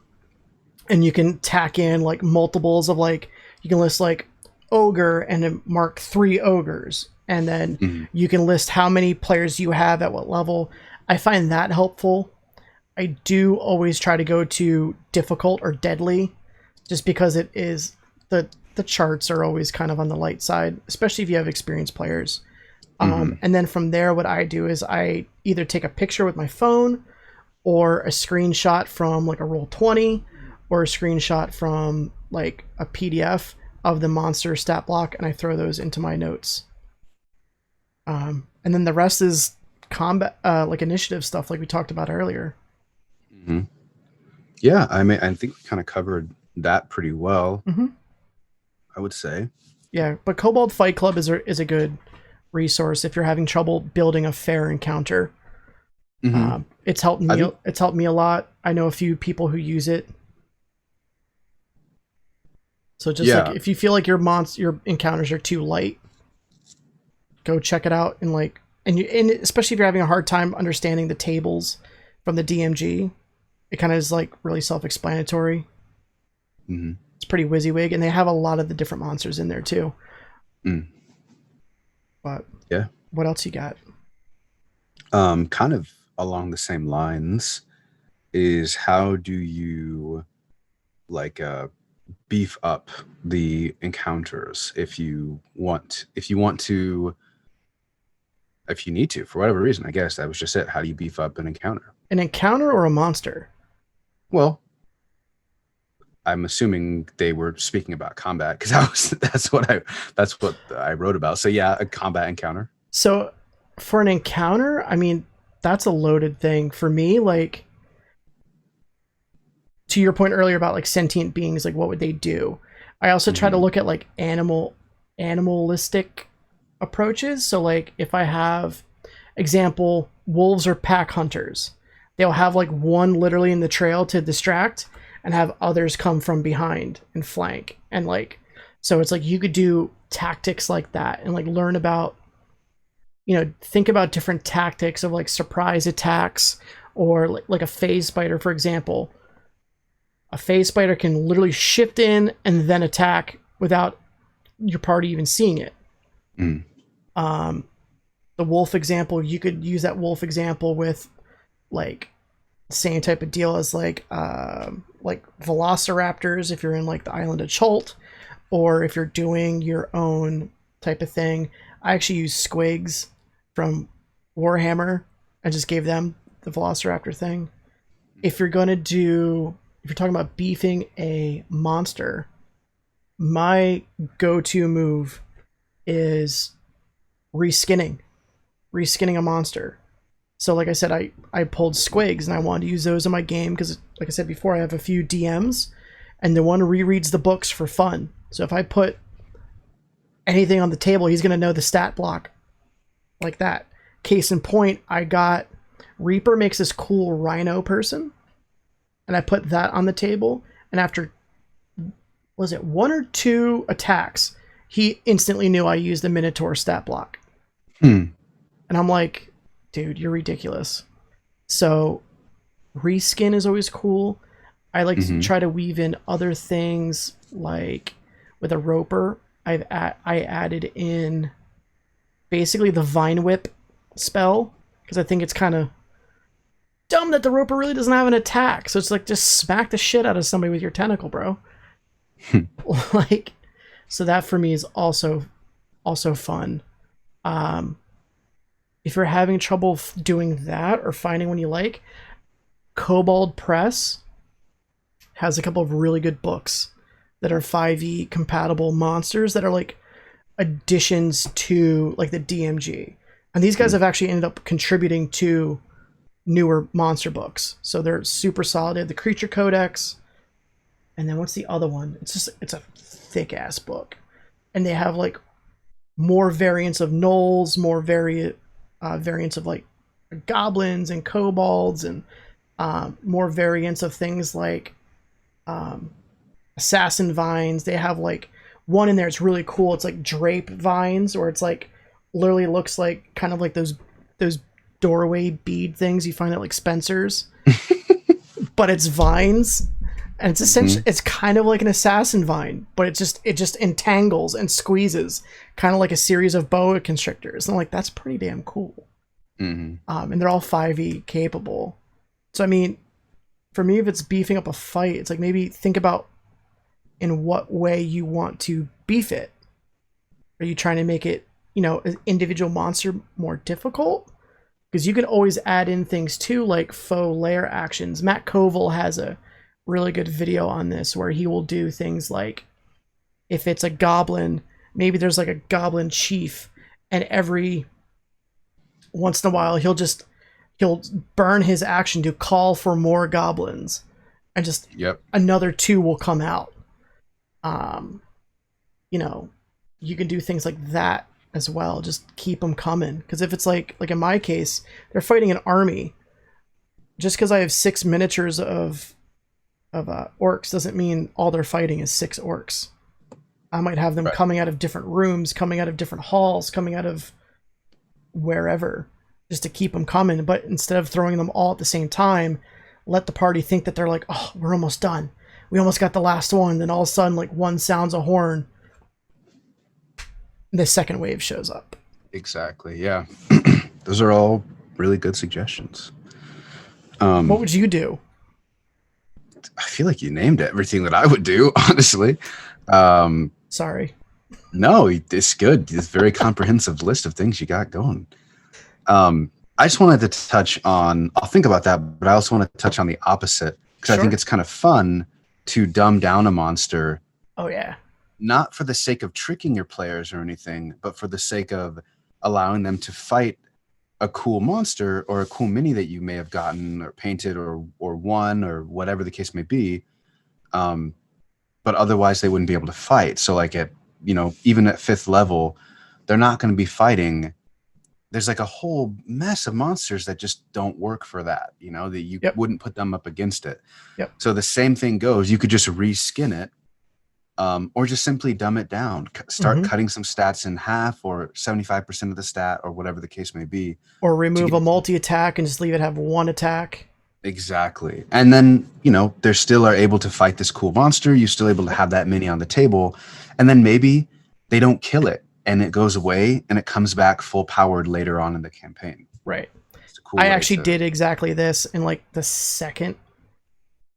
you can tack in like multiples of like, you can list like ogre and then mark 3 ogres, and then you can list how many players you have at what level. I find that helpful. I do always try to go to difficult or deadly, just because it is the charts are always kind of on the light side, especially if you have experienced players. And then from there, what I do is I either take a picture with my phone, or a screenshot from like a Roll20, or a screenshot from like a PDF of the monster stat block, and I throw those into my notes. And then the rest is combat, like initiative stuff, like we talked about earlier. Yeah, I mean, I think we kind of covered that pretty well. I would say. Yeah, but Cobalt Fight Club is a good resource if you're having trouble building a fair encounter. It's helped me. It's helped me a lot. I know a few people who use it. So just like, if you feel like your encounters are too light, go check it out. And like, and especially if you're having a hard time understanding the tables from the DMG, it kind of is like really self-explanatory. It's pretty WYSIWYG, and they have a lot of the different monsters in there too. But yeah, what else you got? Kind of along the same lines is, how do you like beef up the encounters if you need to, for whatever reason? I guess that was just it. How do you beef up an encounter? An encounter or a monster? Well, I'm assuming they were speaking about combat, because that's what I wrote about. So yeah, a combat encounter. So for an encounter, I mean, that's a loaded thing for me. Like, to your point earlier about like sentient beings, like what would they do? I also try to look at like animalistic approaches. So like, if I have example, wolves are pack hunters. They'll have like one literally in the trail to distract and have others come from behind and flank. And like, so it's like you could do tactics like that and like learn about, think about different tactics of like surprise attacks or like a phase spider, for example. A phase spider can literally shift in and then attack without your party even seeing it. Mm. The wolf example, you could use that wolf example with like same type of deal as like velociraptors if you're in like the island of Chult, or if you're doing your own type of thing. I actually use squigs from Warhammer. I just gave them the velociraptor thing. If you're talking about beefing a monster, my go-to move is reskinning a monster. So like I said, I pulled squigs and I wanted to use those in my game because, like I said before, I have a few DMs and the one rereads the books for fun. So if I put anything on the table, he's going to know the stat block like that. Case in point, I got Reaper makes this cool rhino person, and I put that on the table, and after, was it 1 or 2 attacks, he instantly knew I used the Minotaur stat block. And I'm like, dude, you're ridiculous. So reskin is always cool. I like to try to weave in other things, like with a roper, I added in basically the Vine Whip spell, because I think it's kind of dumb that the roper really doesn't have an attack. So it's like, just smack the shit out of somebody with your tentacle, bro. Like, so that for me is also fun. If you're having trouble doing that or finding one you like, Kobold Press has a couple of really good books that are 5e compatible monsters that are like additions to like the DMG. And these guys have actually ended up contributing to newer monster books. So they're super solid. They have the Creature Codex. And then what's the other one? It's a thick ass book. And they have like more variants of gnolls, more variants of like goblins and kobolds, and more variants of things like assassin vines. They have like one in there. It's really cool. It's like drape vines, or it's like literally looks like kind of like those doorway bead things you find at like Spencer's, but it's vines, and it's essentially it's kind of like an assassin vine, but it just entangles and squeezes, kind of like a series of boa constrictors. And I'm like, that's pretty damn cool. And they're all 5e capable. So I mean, for me, if it's beefing up a fight, it's like maybe think about in what way you want to beef it. Are you trying to make it, an individual monster more difficult? Because you can always add in things too, like faux lair actions. Matt Koval has a really good video on this where he will do things like, if it's a goblin, maybe there's like a goblin chief, and every once in a while he'll burn his action to call for more goblins, and just another 2 will come out. You can do things like that as well. Just keep them coming. Because if it's like in my case, they're fighting an army. Just because I have 6 miniatures of orcs doesn't mean all they're fighting is 6 orcs. I might have them coming out of different rooms, coming out of different halls, coming out of wherever, just to keep them coming. But instead of throwing them all at the same time, let the party think that they're like, oh, we're almost done. We almost got the last one. Then all of a sudden, like, one sounds a horn. The second wave shows up. Exactly. Yeah. Those are all really good suggestions. What would you do? I feel like you named everything that I would do, honestly. Sorry. No, it's good. It's a very comprehensive list of things you got going. I just wanted to touch on, I'll think about that, but I also want to touch on the opposite, because I think it's kind of fun to dumb down a monster. Oh, yeah. Not for the sake of tricking your players or anything, but for the sake of allowing them to fight a cool monster or a cool mini that you may have gotten or painted or won or whatever the case may be. But otherwise they wouldn't be able to fight. So like at, even at 5th level, they're not going to be fighting there's like a whole mess of monsters that just don't work for that, you know, that you wouldn't put them up against it. So the same thing goes. You could just reskin it, or just simply dumb it down. Start cutting some stats in half or 75% of the stat or whatever the case may be. Or remove a multi-attack and just leave it have one attack. Exactly. And then, you know, they still are able to fight this cool monster. You're still able to have that mini on the table. And then maybe they don't kill it and it goes away and it comes back full powered later on in the campaign. Right. Cool I actually did exactly this in like the second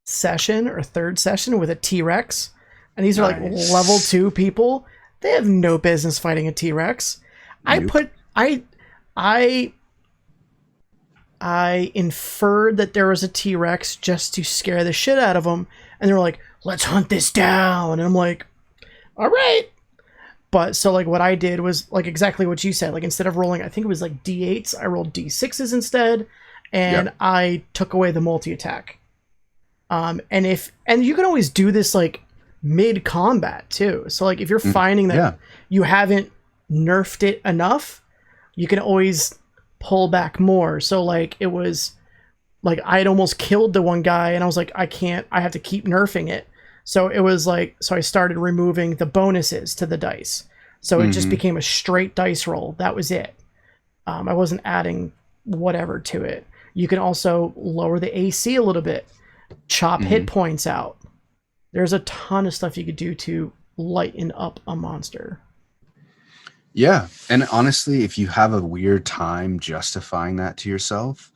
session or third session with a T-Rex. And these are like level 2 people. They have no business fighting a T-Rex. Nope. I inferred that there was a T-Rex just to scare the shit out of them. And they were like, let's hunt this down. And I'm like, all right. But so like what I did was like exactly what you said. Like instead of rolling, I think it was like D8s, I rolled D6s instead. And I took away the multi-attack. And you can always do this like mid-combat too. So like if you're finding that you haven't nerfed it enough, you can always pull back more. So like it was like I had almost killed the one guy and I was like, I have to keep nerfing it. So it was like, so I started removing the bonuses to the dice. So it just became a straight dice roll. That was it. I wasn't adding whatever to it. You can also lower the AC a little bit, chop hit points out. There's a ton of stuff you could do to lighten up a monster. Yeah. And honestly, if you have a weird time justifying that to yourself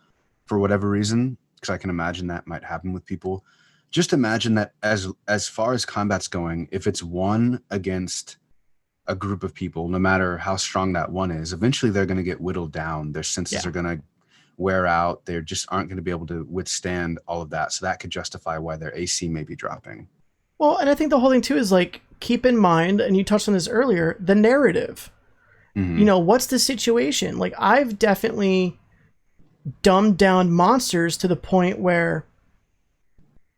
for whatever reason, because I can imagine that might happen with people, just imagine that as far as combat's going, if it's one against a group of people, no matter how strong that one is, eventually they're going to get whittled down. Their senses are going to wear out. They just aren't going to be able to withstand all of that. So that could justify why their AC may be dropping. Well, and I think the whole thing too is like, keep in mind, and you touched on this earlier, the narrative. You know, what's the situation? Like I've definitely dumbed down monsters to the point where,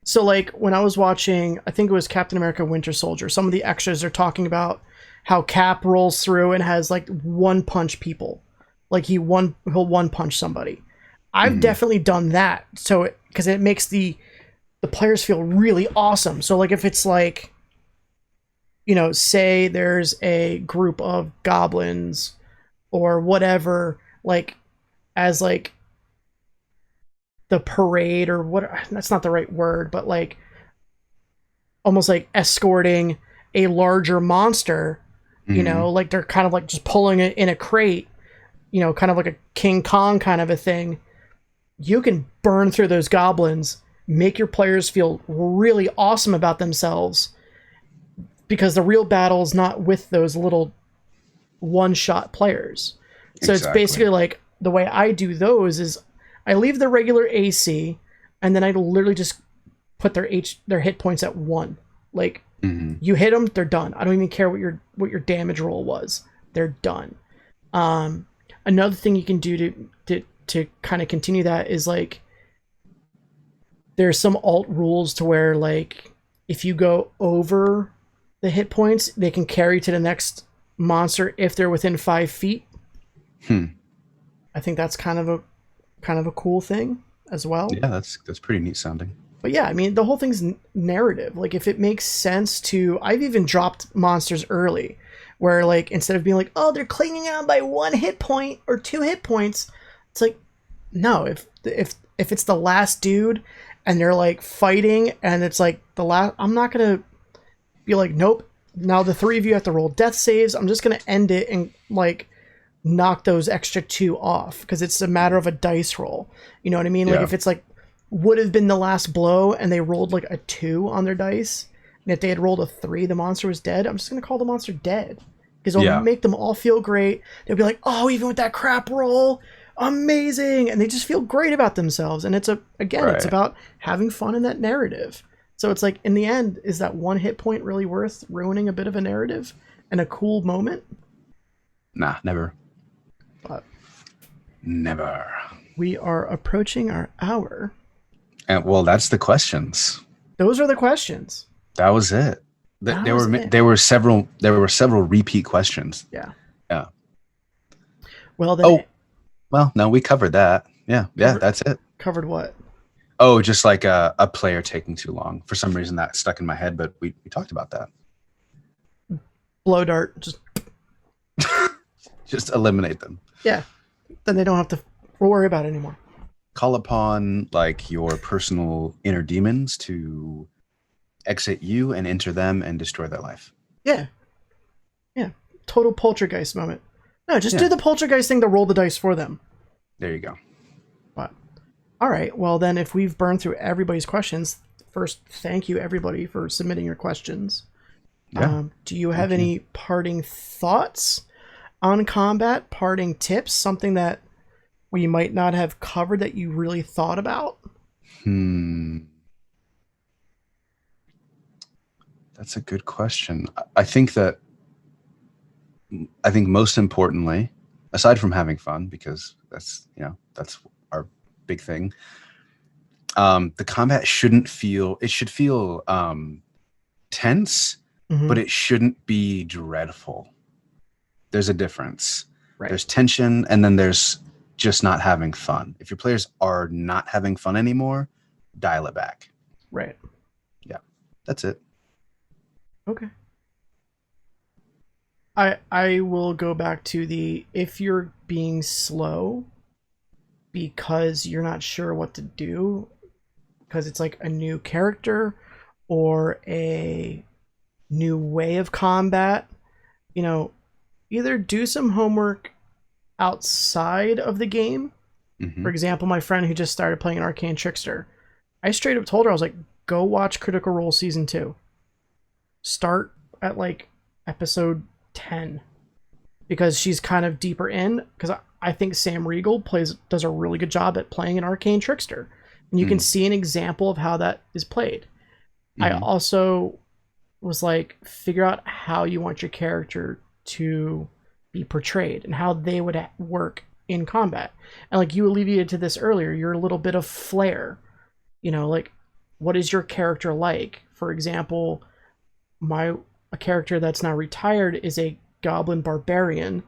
so like when I was watching, I think it was Captain America Winter Soldier, some of the extras are talking about how Cap rolls through and has like one punch people. Like he'll one punch somebody. I've definitely done that. So because it makes the players feel really awesome. So like if it's like, you know, say there's a group of goblins or whatever, like as like the parade or what, that's not the right word, but like almost like escorting a larger monster, you know, like they're kind of like just pulling it in a crate, you know, kind of like a King Kong kind of a thing. You can burn through those goblins, make your players feel really awesome about themselves, because the real battle is not with those little one-shot players. So it's basically like the way I do those is I leave the regular AC and then I literally just put their hit points at 1. Like you hit them, they're done. I don't even care what your damage roll was. They're done. Another thing you can do to kind of continue that is like there's some alt rules to where like if you go over the hit points, they can carry to the next monster if they're within 5 feet. I think that's kind of a cool thing as well. Yeah, that's pretty neat sounding. But yeah, I mean, the whole thing's narrative. Like if it makes sense to, I've even dropped monsters early where like instead of being like, oh, they're clinging on by 1 hit point or 2 hit points, it's like, no, if it's the last dude and they're like fighting and it's like the last, I'm not gonna be like, nope, now the 3 of you have to roll death saves. I'm just going to end it and like knock those extra 2 off because it's a matter of a dice roll. You know what I mean? Like if it's like would have been the last blow and they rolled like a 2 on their dice, and if they had rolled a 3, the monster was dead, I'm just going to call the monster dead because it'll make them all feel great. They'll be like, oh, even with that crap roll, amazing. And they just feel great about themselves. And it's it's about having fun in that narrative. So it's like, in the end, is that 1 hit point really worth ruining a bit of a narrative and a cool moment? Nah, never. But never. We are approaching our hour. And well, that's the questions. Those are the questions. That was it. There were several repeat questions. Yeah. Yeah. Well then. Well, no, we covered that. Yeah, that's it. Covered what? Oh, just like a player taking too long. For some reason that stuck in my head, but we talked about that. Blow dart. Just eliminate them. Yeah. Then they don't have to worry about it anymore. Call upon like your personal inner demons to exit you and enter them and destroy their life. Yeah. Yeah. Total poltergeist moment. No, just do the poltergeist thing to roll the dice for them. There you go. But all right. Well, then if we've burned through everybody's questions, first, thank you everybody for submitting your questions. Yeah. Do you have any parting thoughts on combat? Parting tips? Something that we might not have covered that you really thought about? That's a good question. I think most importantly, aside from having fun, because that's our big thing. The combat should feel tense, but it shouldn't be dreadful. There's a difference. Right. There's tension, and then there's just not having fun. If your players are not having fun anymore, dial it back. Right. Yeah, that's it. Okay. I will go back to if you're being slow because you're not sure what to do, because it's like a new character or a new way of combat, either do some homework outside of the game. For example, my friend who just started playing an Arcane Trickster, I straight up told her, I was like, go watch Critical Role Season 2. Start at like episode 10, because she's kind of deeper in, because I think Sam Riegel does a really good job at playing an Arcane Trickster, and you can see an example of how that is played. I also was like, figure out how you want your character to be portrayed and how they would work in combat. And like you alluded to this earlier, you're a little bit of flair, like what is your character like? For example, a character that's now retired is a goblin barbarian,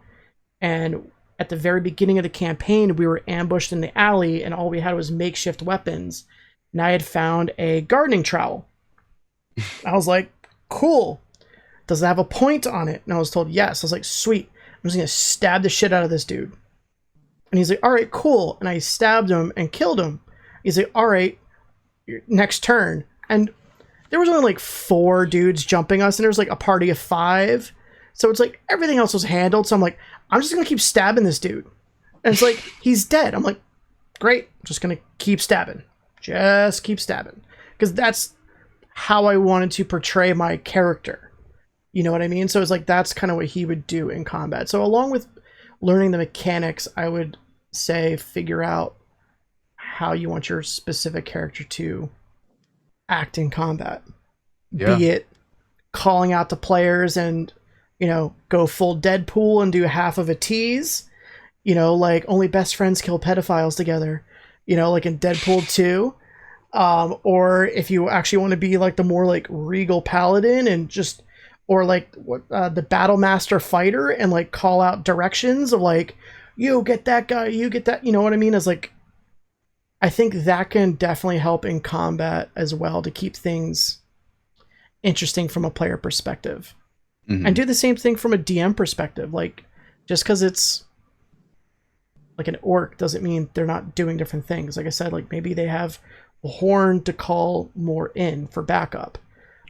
and at the very beginning of the campaign we were ambushed in the alley and all we had was makeshift weapons, and I had found a gardening trowel. I was like, cool, does it have a point on it? And I was told yes. I was like, sweet, I'm just gonna stab the shit out of this dude. And he's like, all right, cool. And I stabbed him and killed him. He's like, all right, next turn. And there was only like 4 dudes jumping us, and there was like a party of 5. So it's like everything else was handled. So I'm like, I'm just going to keep stabbing this dude. And it's like, he's dead. I'm like, great. I'm just going to keep stabbing. Just keep stabbing. Because that's how I wanted to portray my character. You know what I mean? So it's like, that's kind of what he would do in combat. So along with learning the mechanics, I would say figure out how you want your specific character to act in combat. Be it calling out to players and go full Deadpool and do half of a tease, like only best friends kill pedophiles together, like in Deadpool 2, or if you actually want to be like the more like regal paladin and just, or like the battle master fighter and like call out directions of like, you get that guy, you get that, you know what I mean? As like, I think that can definitely help in combat as well to keep things interesting from a player perspective. And do the same thing from a DM perspective. Like, just because it's like an orc doesn't mean they're not doing different things. Like I said, like maybe they have a horn to call more in for backup.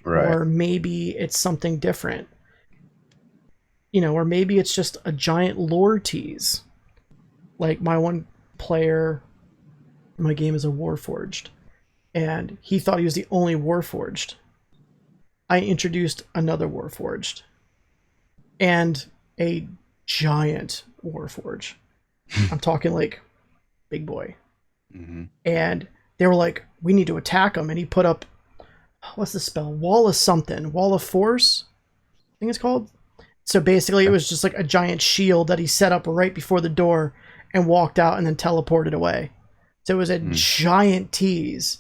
Right. Or maybe it's something different. Or maybe it's just a giant lore tease. Like my one player, my game is a Warforged, and he thought he was the only Warforged. I introduced another Warforged and a giant Warforged. I'm talking like big boy. And they were like, we need to attack him. And he put up, what's the spell? Wall of something. Wall of Force, I think it's called. So basically it was just like a giant shield that he set up right before the door and walked out and then teleported away. So it was a giant tease.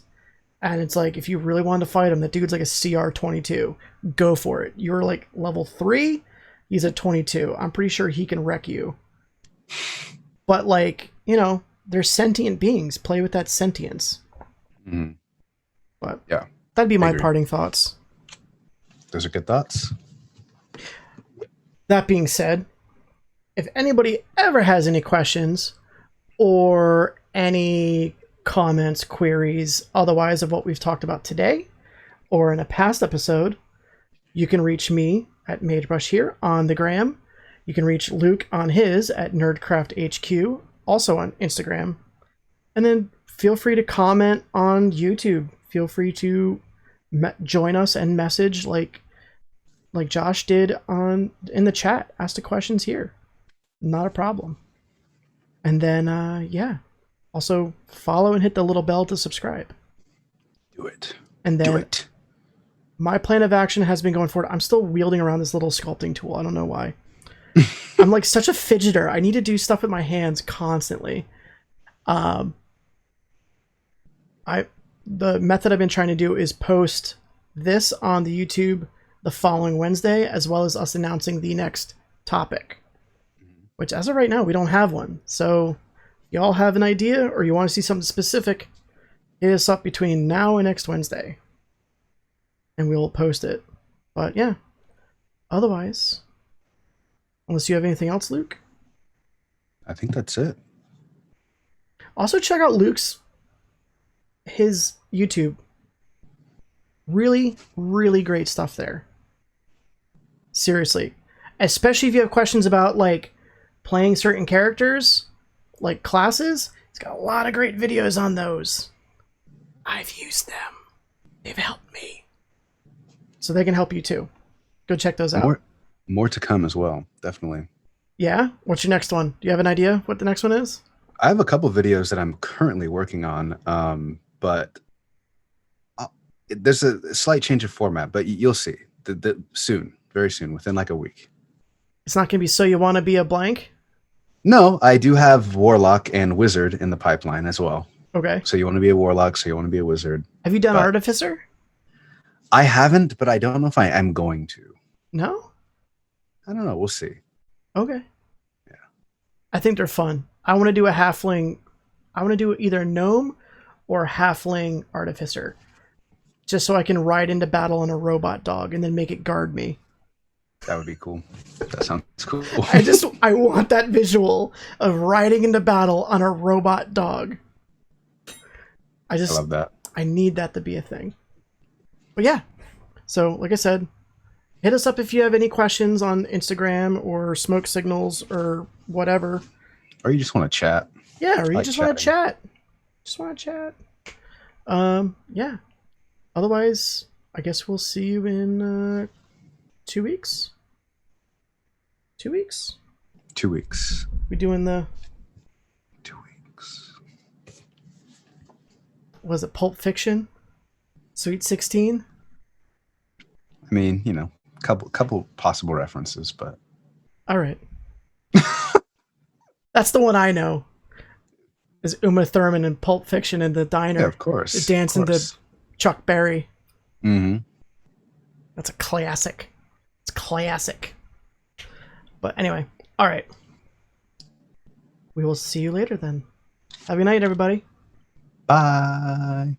And it's like, if you really wanted to fight him, that dude's like a CR 22. Go for it. You're like level 3. He's at 22. I'm pretty sure he can wreck you. But like, you know, they're sentient beings. Play with that sentience. Mhm. But Yeah, that'd be I my agree. parting thoughts. Those are good thoughts. That being said, if anybody ever has any questions or any comments, queries, otherwise of what we've talked about today or in a past episode, you can reach me at MageBrush here on the gram. You can reach Luke on his at NerdCraftHQ, also on Instagram. And then feel free to comment on YouTube. Feel free to join us and message like Josh did in the chat. Ask the questions here. Not a problem. And then yeah, also follow and hit the little bell to subscribe. Do it. And then Do it. my plan of action has been going forward. I'm still wielding around this little sculpting tool. I don't know why. I'm like such a fidgeter. I need to do stuff with my hands constantly. The method I've been trying to do is post this on the YouTube the following Wednesday, as well as us announcing the next topic. Which, as of right now, we don't have one. So, y'all have an idea, or you want to see something specific, hit us up between now and next Wednesday, and we'll post it. But yeah, otherwise, unless you have anything else, Luke. I think that's it. Also, check out his YouTube. Really, really great stuff there. Seriously. Especially if you have questions about, like, playing certain characters, like classes. He's got a lot of great videos on those. I've used them. They've helped me. So they can help you too. Go check those out. More to come as well, definitely. Yeah? What's your next one? Do you have an idea what the next one is? I have a couple videos that I'm currently working on, but there's a slight change of format, but you'll see soon, very soon, within like a week. It's not going to be So You Want to Be a Blank? No, I do have Warlock and Wizard in the pipeline as well. Okay. So you want to be a Warlock, so you want to be a Wizard. Have you done Artificer? I haven't, but I don't know if I am going to. No? I don't know. We'll see. Okay. Yeah. I think they're fun. I want to do a halfling. I want to do either gnome or halfling artificer. Just so I can ride into battle on a robot dog and then make it guard me. That would be cool. That sounds cool. I want that visual of riding into battle on a robot dog. I love that. I need that to be a thing. But yeah. So, like I said, hit us up if you have any questions on Instagram or smoke signals or whatever. Or you just want to chat. Yeah, or you just want to chat. Just want to chat. Yeah. Otherwise, I guess we'll see you in 2 weeks. 2 weeks? 2 weeks. We doing the... 2 weeks. Was it Pulp Fiction? Sweet 16? I mean, you know, couple possible references, but... All right. That's the one I know. Is Uma Thurman in Pulp Fiction in the diner. Yeah, of course. Dancing to Chuck Berry. Mm-hmm. That's a classic. It's classic. But anyway, all right. We will see you later then. Have a good night, everybody. Bye.